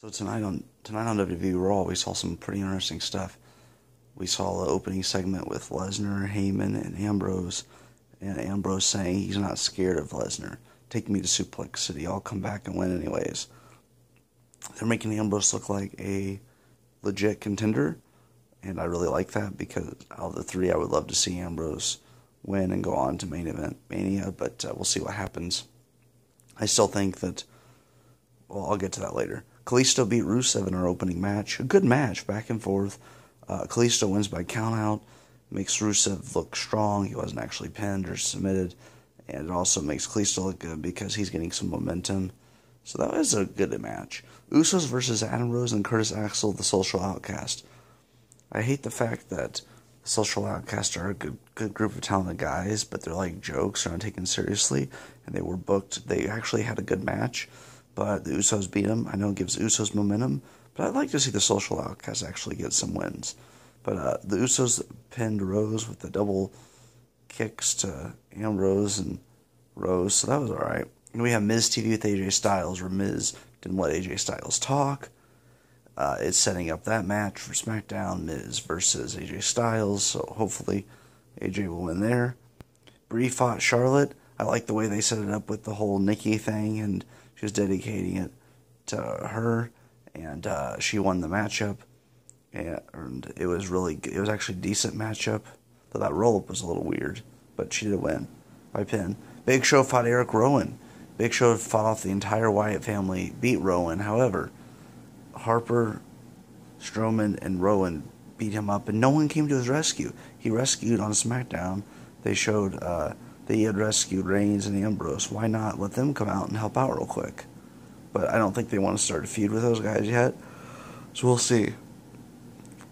So tonight on WWE Raw, we saw some pretty interesting stuff. We saw the opening segment with Lesnar, Heyman, and Ambrose saying he's not scared of Lesnar. Take me to Suplex City. I'll come back and win anyways. They're making Ambrose look like a legit contender, and I really like that because out of the three, I would love to see Ambrose win and go on to main event Mania, but we'll see what happens. I still think that, well, I'll get to that later. Kalisto beat Rusev in our opening match. A good match, back and forth. Kalisto wins by countout, makes Rusev look strong. He wasn't actually pinned or submitted, and it also makes Kalisto look good because he's getting some momentum. So that was a good match. Usos versus Adam Rose and Curtis Axel, the Social Outcast. I hate the fact that the Social Outcasts are a good group of talented guys, but they're like jokes, they're not taken seriously, and they were booked. They actually had a good match, but the Usos beat them. I know it gives Usos momentum, but I'd like to see the Social Outcasts actually get some wins. But the Usos pinned Rose with the double kicks to Ambrose and Rose, so that was alright. And we have Miz TV with AJ Styles, where Miz didn't let AJ Styles talk. It's setting up that match for SmackDown, Miz versus AJ Styles, so hopefully AJ will win there. Brie fought Charlotte. I like the way they set it up with the whole Nikki thing, and she was dedicating it to her, and she won the matchup, and it was actually a decent matchup, though that roll-up was a little weird, but she did win by pin. Big Show fought Eric Rowan. Big Show fought off the entire Wyatt family, beat Rowan. However, Harper, Strowman, and Rowan beat him up, and no one came to his rescue. He rescued on SmackDown. They showed that he had rescued Reigns and Ambrose. Why not let them come out and help out real quick? But I don't think they want to start a feud with those guys yet, so we'll see.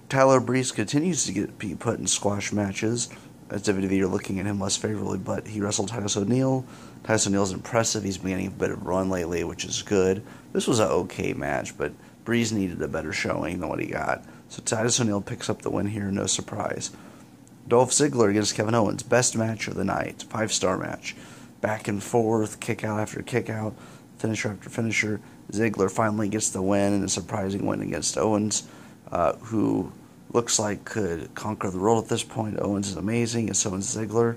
Tyler Breeze continues to get put in squash matches, as WWE are looking at him less favorably, but he wrestled Titus O'Neil. Titus O'Neil's impressive. He's been getting a bit of a run lately, which is good. This was an okay match, but Breeze needed a better showing than what he got. So Titus O'Neil picks up the win here, no surprise. Dolph Ziggler against Kevin Owens, best match of the night, 5-star match. Back and forth, kick out after kick out, finisher after finisher. Ziggler finally gets the win, and a surprising win against Owens, who looks like could conquer the world at this point. Owens is amazing, and so is Ziggler.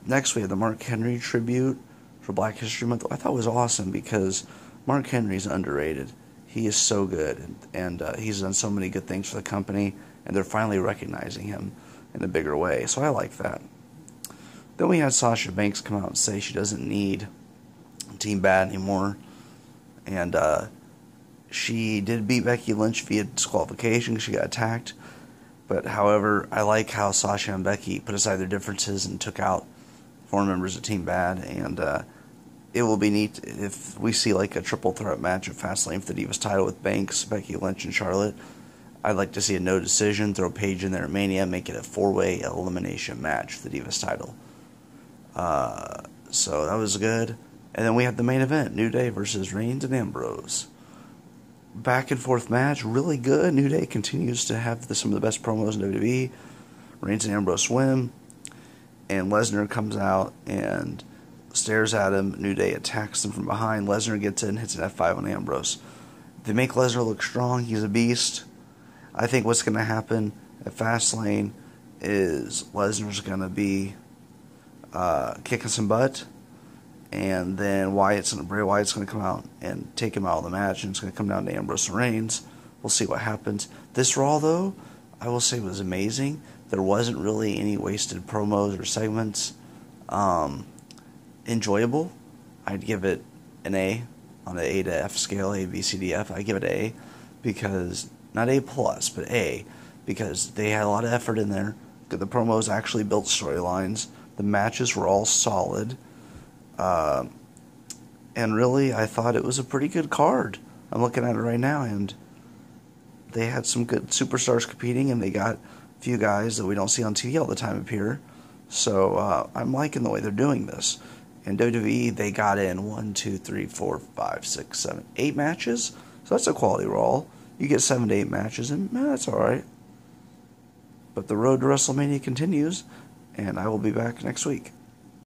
Next, we have the Mark Henry tribute for Black History Month. I thought it was awesome because Mark Henry's underrated. He is so good, and he's done so many good things for the company, and they're finally recognizing him in a bigger way, so I like that. Then we had Sasha Banks come out and say she doesn't need Team Bad anymore, and she did beat Becky Lynch via disqualification because she got attacked. But however, I like how Sasha and Becky put aside their differences and took out 4 members of Team Bad. And it will be neat if we see like a triple threat match at Fastlane for the Divas title with Banks, Becky Lynch, and Charlotte. I'd like to see a no decision, throw Paige in there at Mania, make it a 4-way elimination match for the Divas title. So that was good. And then we had the main event, New Day versus Reigns and Ambrose. Back and forth match, really good. New Day continues to have some of the best promos in WWE. Reigns and Ambrose win, and Lesnar comes out and stares at him. New Day attacks him from behind. Lesnar gets in, hits an F5 on Ambrose. They make Lesnar look strong. He's a beast. I think what's going to happen at Fastlane is Lesnar's going to be kicking some butt, and then Bray Wyatt's going to come out and take him out of the match, and it's going to come down to Ambrose and Reigns. We'll see what happens. This Raw, though, I will say was amazing. There wasn't really any wasted promos or segments. Enjoyable. I'd give it an A on an A to F scale, A, B, C, D, F. I give it A because, not A+, but A, because they had a lot of effort in there. The promos actually built storylines. The matches were all solid. And really, I thought it was a pretty good card. I'm looking at it right now, and they had some good superstars competing, and they got a few guys that we don't see on TV all the time appear. So I'm liking the way they're doing this. And WWE, they got in 1, 2, 3, 4, 5, 6, 7, 8 matches. So that's a quality Raw. You get 7 to 8 matches, and that's all right. But the road to WrestleMania continues, and I will be back next week.